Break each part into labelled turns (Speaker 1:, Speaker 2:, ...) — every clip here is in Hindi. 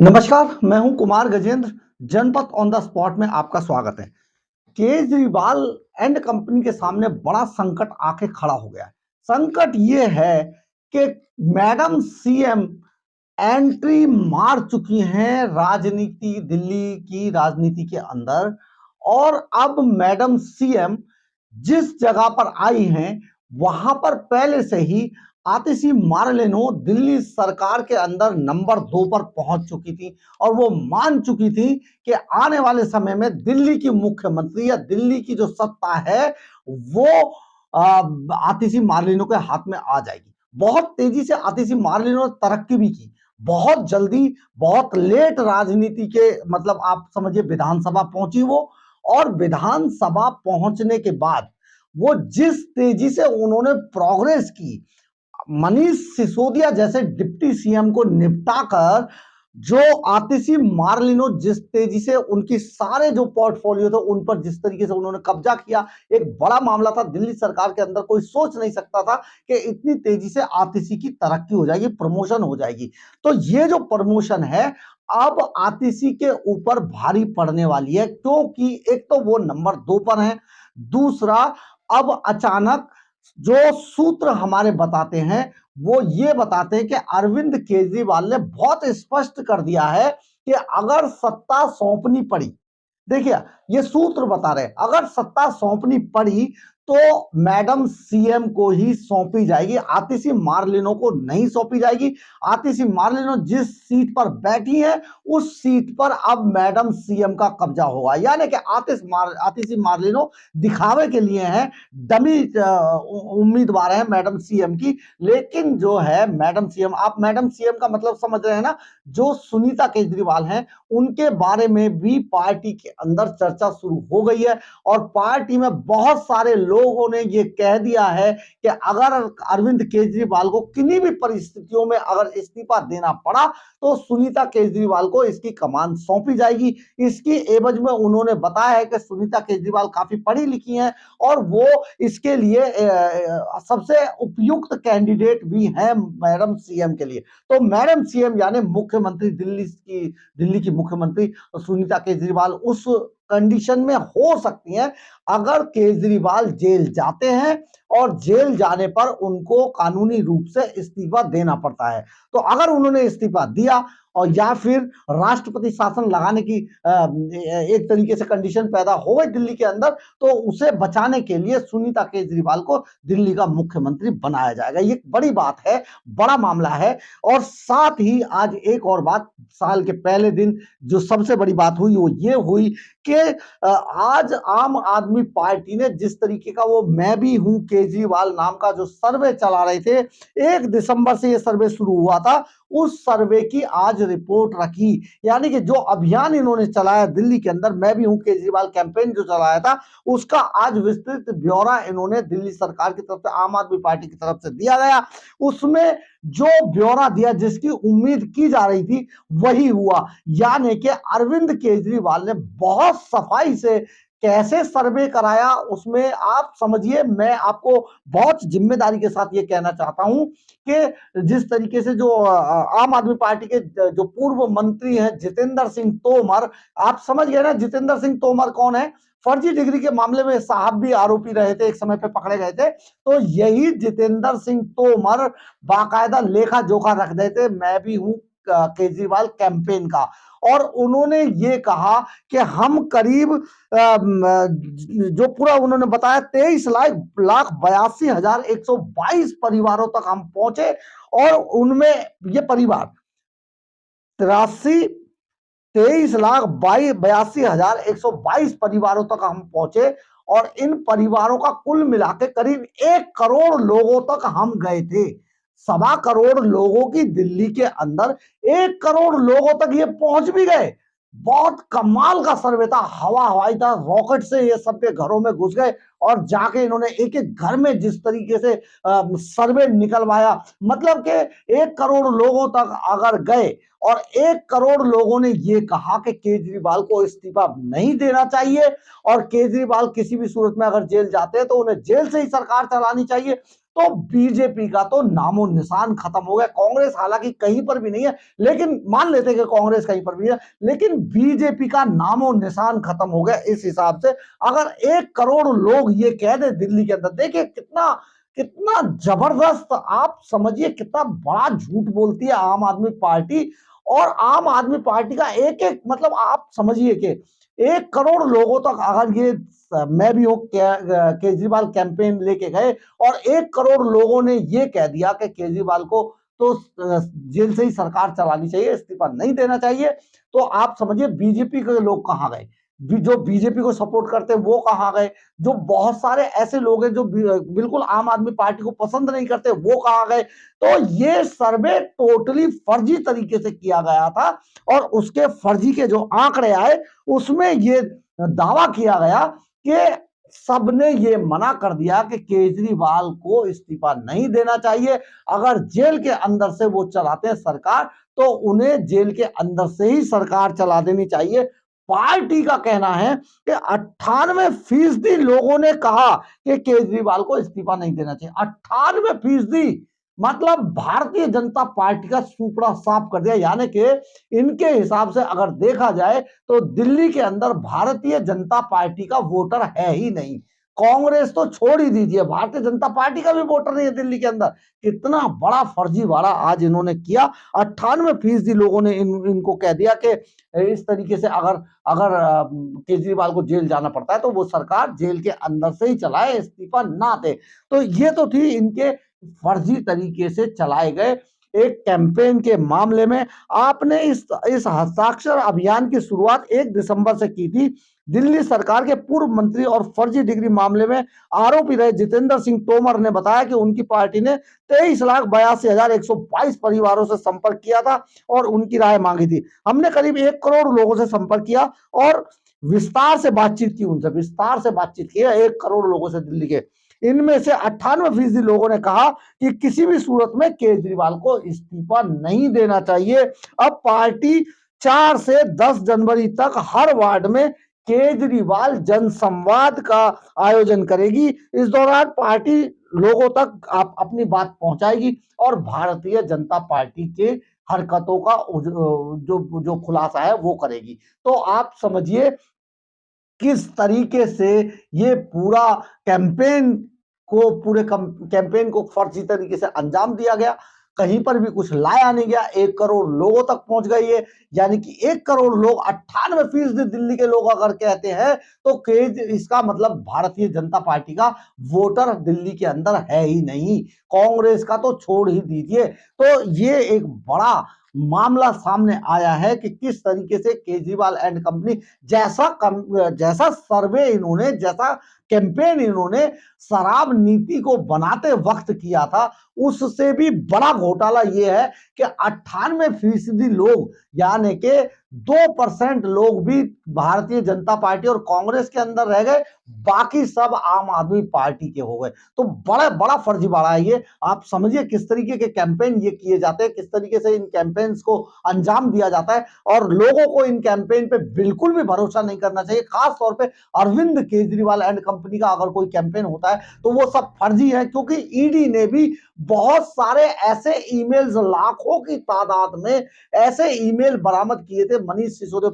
Speaker 1: नमस्कार, मैं हूं कुमार गजेंद्र। जनपद ऑन द स्पॉट में आपका स्वागत है। केजरीवाल एंड कंपनी के सामने बड़ा संकट आके खड़ा हो गया है। संकट ये है कि मैडम सीएम एंट्री मार चुकी हैं राजनीति, दिल्ली की राजनीति के अंदर। और अब मैडम सीएम जिस जगह पर आई हैं वहां पर पहले से ही आतिशी मार्लेनो दिल्ली सरकार के अंदर नंबर 2 पर पहुंच चुकी थी और वो मान चुकी थी कि आने वाले समय में दिल्ली की मुख्यमंत्री या दिल्ली की जो सत्ता है वो आतिशी मार्लेनो के हाथ में आ जाएगी। बहुत तेजी से आतिशी मार्लेनो ने तरक्की भी की, बहुत जल्दी, बहुत लेट राजनीति के मतलब आप समझिए विधानसभा पहुंची वो। और विधानसभा पहुंचने के बाद वो जिस तेजी से उन्होंने प्रोग्रेस की, मनीष सिसोदिया जैसे डिप्टी सीएम को निपटाकर जो आतिशी मार्लिनो जिस तेजी से उनकी सारे जो पोर्टफोलियो थे उन पर जिस तरीके से उन्होंने कब्जा किया, एक बड़ा मामला था। दिल्ली सरकार के अंदर कोई सोच नहीं सकता था कि इतनी तेजी से आतिशी की तरक्की हो जाएगी, प्रमोशन हो जाएगी। तो ये जो प्रमोशन है अब आतिशी के ऊपर भारी पड़ने वाली है, क्योंकि एक तो वो नंबर 2 पर है, दूसरा अब अचानक जो सूत्र हमारे बताते हैं वो ये बताते हैं कि अरविंद केजरीवाल ने बहुत स्पष्ट कर दिया है कि अगर सत्ता सौंपनी पड़ी, देखिए ये सूत्र बता रहे हैं, अगर सत्ता सौंपनी पड़ी तो मैडम सीएम को ही सौंपी जाएगी, आतिशी मार्लिनो को नहीं सौंपी जाएगी। आतिशी मार्लिनो जिस सीट पर बैठी है उस सीट पर अब मैडम सीएम का कब्जा होगा। यानी कि आतिशी मार्लिनो दिखावे के लिए हैं, डमी उम्मीदवार है मैडम सीएम की। लेकिन जो है मैडम सीएम, आप मैडम सीएम का मतलब समझ रहे हैं ना, जो सुनीता केजरीवाल हैं उनके बारे में भी पार्टी के अंदर चर्चा शुरू हो गई है। और पार्टी में बहुत सारे लोगों ने ये कह दिया है कि अगर अरविंद केजरीवाल को किन्हीं भी परिस्थितियों में अगर इस्तीफा देना पड़ा तो सुनीता केजरीवाल को इसकी कमान सौंपी जाएगी। इसकी एवज में उन्होंने बताया है कि सुनीता केजरीवाल काफी पढ़ी लिखी हैं और वो इसके लिए सबसे उपयुक्त कैंडिडेट भी हैं मैडम सीएम के लिए। तो मैडम सीएम यानी मुख्यमंत्री दिल्ली की मुख्यमंत्री सुनीता केजरीवाल उस कंडीशन में हो सकती हैं अगर केजरीवाल जेल जाते हैं और जेल जाने पर उनको कानूनी रूप से इस्तीफा देना पड़ता है। तो अगर उन्होंने इस्तीफा दिया और या फिर राष्ट्रपति शासन लगाने की एक तरीके से कंडीशन पैदा हो गई दिल्ली के अंदर, तो उसे बचाने के लिए सुनीता केजरीवाल को दिल्ली का मुख्यमंत्री बनाया जाएगा। ये बड़ी बात है, बड़ा मामला है। और साथ ही आज एक और बात, साल के पहले दिन जो सबसे बड़ी बात हुई वो ये हुई कि आज आम आदमी पार्टी ने जिस तरीके का वो मैं भी हूं केजरीवाल नाम का जो सर्वे चला रहे थे, 1 दिसंबर से ये सर्वे शुरू हुआ था, उस सर्वे की आज रिपोर्ट रखी। यानी कि जो अभियान इन्होंने चलाया दिल्ली के अंदर, मैं भी हूं केजरीवाल कैंपेन जो चलाया था, उसका आज विस्तृत ब्यौरा इन्होंने दिल्ली सरकार की तरफ से, आम आदमी पार्टी की तरफ से दिया गया। उसमें जो ब्यौरा दिया जिसकी उम्मीद की जा रही थी वही हुआ। यानी कि अरविंद केजरीवाल ने बहुत सफाई से कैसे सर्वे कराया उसमें आप समझिए। मैं आपको बहुत जिम्मेदारी के साथ ये कहना चाहता हूं कि जिस तरीके से जो आम आदमी पार्टी के जो पूर्व मंत्री हैं जितेंद्र सिंह तोमर, आप समझ गए ना जितेंद्र सिंह तोमर कौन है, फर्जी डिग्री के मामले में साहब भी आरोपी रहे थे, एक समय पे पकड़े गए थे। तो यही जितेंद्र सिंह तोमर बाकायदा लेखा जोखा रख देते मैं भी हूं केजरीवाल कैंपेन का। और उन्होंने ये कहा कि हम करीब जो पूरा उन्होंने बताया 23,82,122 परिवारों तक हम पहुंचे। और उनमें ये परिवार 23,82,122 परिवारों तक हम पहुंचे। और इन परिवारों का कुल मिला के करीब 1 करोड़ लोगों तक हम गए थे। 1.25 करोड़ लोगों की दिल्ली के अंदर 1 करोड़ लोगों तक ये पहुंच भी गए। बहुत कमाल का सर्वे था, हवा हवाई था, रॉकेट से ये सबके घरों में घुस गए और जाके इन्होंने एक एक घर में जिस तरीके से सर्वे निकलवाया, मतलब कि 1 करोड़ लोगों तक अगर गए और 1 करोड़ लोगों ने ये कहा कि केजरीवाल को इस्तीफा नहीं देना चाहिए और केजरीवाल किसी भी सूरत में अगर जेल जाते हैं तो उन्हें जेल से ही सरकार चलानी चाहिए, तो बीजेपी का तो नामो निशान खत्म हो गया। कांग्रेस हालांकि कहीं पर भी नहीं है, लेकिन मान लेते हैं कि कांग्रेस कहीं पर भी है, लेकिन बीजेपी का नामो निशान खत्म हो गया। इस हिसाब से अगर 1 करोड़ लोग ये कह दे दिल्ली के अंदर, देखिए कितना कितना जबरदस्त, आप समझिए कितना बड़ा झूठ बोलती है आम आदमी पार्टी। और आम आदमी पार्टी का एक एक मतलब आप समझिए कि 1 करोड़ लोगों तक अगर ये मैं भी हूं केजरीवाल कैंपेन लेके गए और 1 करोड़ लोगों ने ये कह दिया कि केजरीवाल को तो जेल से ही सरकार चलानी चाहिए, इस्तीफा नहीं देना चाहिए, तो आप समझिए बीजेपी के लोग कहां गए, जो बीजेपी को सपोर्ट करते हैं वो कहां गए, जो बहुत सारे ऐसे लोग हैं जो बिल्कुल आम आदमी पार्टी को पसंद नहीं करते वो कहां गए। तो ये सर्वे टोटली फर्जी तरीके से किया गया था और उसके फर्जी के जो आंकड़े आए उसमें ये दावा किया गया कि सबने ये मना कर दिया कि केजरीवाल को इस्तीफा नहीं देना चाहिए। अगर जेल के अंदर से वो चलाते हैं सरकार तो उन्हें जेल के अंदर से ही सरकार चला देनी चाहिए। पार्टी का कहना है कि 98% लोगों ने कहा कि केजरीवाल को इस्तीफा नहीं देना चाहिए। 98% मतलब भारतीय जनता पार्टी का सुपड़ा साफ कर दिया। यानी कि इनके हिसाब से अगर देखा जाए तो दिल्ली के अंदर भारतीय जनता पार्टी का वोटर है ही नहीं। कांग्रेस तो छोड़ ही दीजिए, भारतीय जनता पार्टी का भी वोटर नहीं है दिल्ली के अंदर। कितना बड़ा फर्जीवाड़ा आज इन्होंने किया। 98% लोगों ने इनको कह दिया कि इस तरीके से अगर अगर केजरीवाल को जेल जाना पड़ता है तो वो सरकार जेल के अंदर से ही चलाए, इस्तीफा ना दे। तो ये तो थी इनके फर्जी तरीके से चलाए गए एक कैंपेन के मामले में। आपने इस हस्ताक्षर अभियान की शुरुआत 1 दिसंबर से की थी। दिल्ली सरकार के पूर्व मंत्री और फर्जी डिग्री मामले में आरोपी रहे जितेंद्र सिंह तोमर ने बताया कि उनकी पार्टी ने 23,82,122 परिवारों से संपर्क किया था और उनकी राय मांगी थी। हमने करीब 1 करोड़ लोगों से संपर्क किया और विस्तार से बातचीत की, उनसे विस्तार से बातचीत की 1 करोड़ लोगों से दिल्ली के। इनमें से 98% लोगों ने कहा कि किसी भी सूरत में केजरीवाल को इस्तीफा नहीं देना चाहिए। अब पार्टी 4 से 10 जनवरी तक हर वार्ड में केजरीवाल जनसंवाद का आयोजन करेगी। इस दौरान पार्टी लोगों तक आप अपनी बात पहुंचाएगी और भारतीय जनता पार्टी के हरकतों का जो जो खुलासा है वो करेगी। तो आप समझिए किस तरीके से ये पूरा कैंपेन पूरे कैंपेन को फर्जी तरीके से अंजाम दिया गया। कहीं पर भी कुछ लाया नहीं गया, 1 करोड़ लोगों तक पहुंच गई है। यानी कि 1 करोड़ लोग, 98% दिल्ली के लोग अगर कहते हैं तो इसका मतलब भारतीय जनता पार्टी का वोटर दिल्ली के अंदर है ही नहीं, कांग्रेस का तो छोड़ ही दीजिए। तो ये एक बड़ा मामला सामने आया है कि किस तरीके से केजरीवाल एंड कंपनी जैसा सर्वे इन्होंने, जैसा कैंपेन इन्होंने शराब नीति को बनाते वक्त किया था, उससे भी बड़ा घोटाला यह है कि 98% लोग यानी कि 2% लोग भी भारतीय जनता पार्टी और कांग्रेस के अंदर रह गए, बाकी सब आम आदमी पार्टी के हो गए। तो बड़ा बड़ा फर्जीवाड़ा है ये। आप समझिए किस तरीके के कैंपेन ये किए जाते हैं, किस तरीके से इन कैंपेन्स को अंजाम दिया जाता है और लोगों को इन कैंपेन पे बिल्कुल भी भरोसा नहीं करना चाहिए। खास तौर पे अरविंद केजरीवाल एंड कंपनी का अगर कोई कैंपेन होता है तो वो सब फर्जी है, क्योंकि ईडी ने भी बहुत सारे ऐसे ईमेल्स, लाखों की तादाद में ऐसे ईमेल बरामद किए थे मनीष सिसोदिया,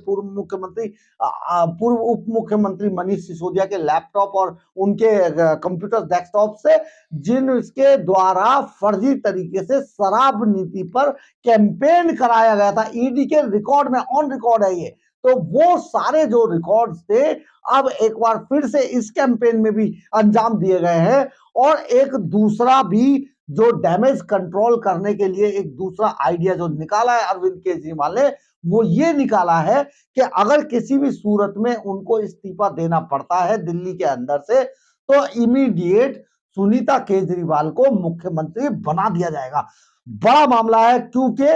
Speaker 1: पूर्व उप मुख्यमंत्री मनीष सिसोदिया के लैपटॉप और उनके कंप्यूटर डेस्कटॉप से, जिनके द्वारा फर्जी तरीके से शराब नीति पर कैंपेन कराया गया था। ईडी के रिकॉर्ड में ऑन रिकॉर्ड है ये। तो वो सारे जो रिकॉर्ड्स थे अब एक बार फिर से इस कैंपेन में भी अंजाम दिए गए हैं। और एक दूसरा भी जो डैमेज कंट्रोल करने के लिए एक दूसरा आइडिया जो निकाला है अरविंद केजरीवाल ने, वो ये निकाला है कि अगर किसी भी सूरत में उनको इस्तीफा देना पड़ता है दिल्ली के अंदर से तो इमीडिएट सुनीता केजरीवाल को मुख्यमंत्री बना दिया जाएगा। बड़ा मामला है, क्योंकि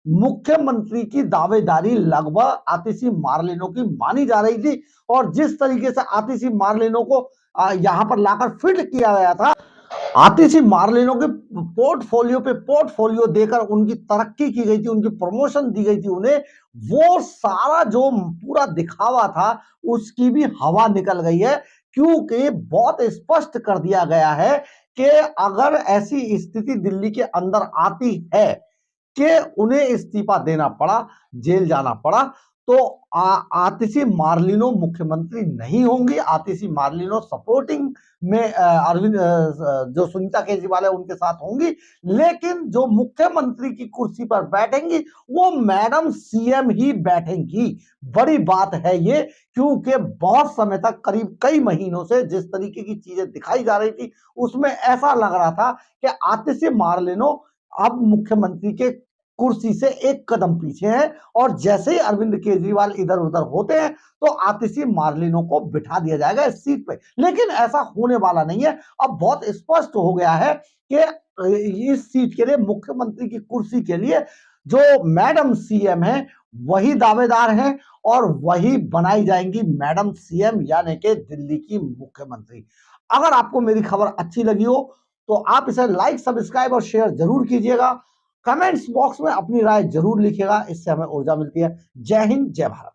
Speaker 1: मुख्यमंत्री की दावेदारी लगभग आतिशी मार्लेनो की मानी जा रही थी और जिस तरीके से आतिशी मार्लेनो को यहां पर लाकर फिट किया गया था, आतिशी मार्लेनो के पोर्टफोलियो पे पोर्टफोलियो देकर उनकी तरक्की की गई थी, उनकी प्रमोशन दी गई थी उन्हें, वो सारा जो पूरा दिखावा था उसकी भी हवा निकल गई है। क्योंकि बहुत स्पष्ट कर दिया गया है कि अगर ऐसी स्थिति दिल्ली के अंदर आती है कि उन्हें इस्तीफा देना पड़ा, जेल जाना पड़ा, तो आतिशी मार्लिनो मुख्यमंत्री नहीं होंगी। आतिशी मार्लिनो सपोर्टिंग में अरविंद जो सुनीता केजरीवाल है उनके साथ होंगी, लेकिन जो मुख्यमंत्री की कुर्सी पर बैठेंगी वो मैडम सीएम ही बैठेंगी। बड़ी बात है ये, क्योंकि बहुत समय तक, करीब कई महीनों से जिस तरीके की चीजें दिखाई जा रही थी उसमें ऐसा लग रहा था कि आतिशी मार्लिनो अब मुख्यमंत्री के कुर्सी से एक कदम पीछे है, और जैसे ही अरविंद केजरीवाल इधर उधर होते हैं तो आतिशी मार्लिनो को बिठा दिया जाएगा इस सीट पे। लेकिन ऐसा होने वाला नहीं है। अब बहुत स्पष्ट हो गया है कि इस सीट के लिए, मुख्यमंत्री की कुर्सी के लिए, जो मैडम सीएम है वही दावेदार हैं और वही बनाई जाएंगी मैडम सीएम, यानी कि दिल्ली की मुख्यमंत्री। अगर आपको मेरी खबर अच्छी लगी हो तो आप इसे लाइक, सब्सक्राइब और शेयर जरूर कीजिएगा। कमेंट्स बॉक्स में अपनी राय जरूर लिखिएगा, इससे हमें ऊर्जा मिलती है। जय हिंद, जय भारत।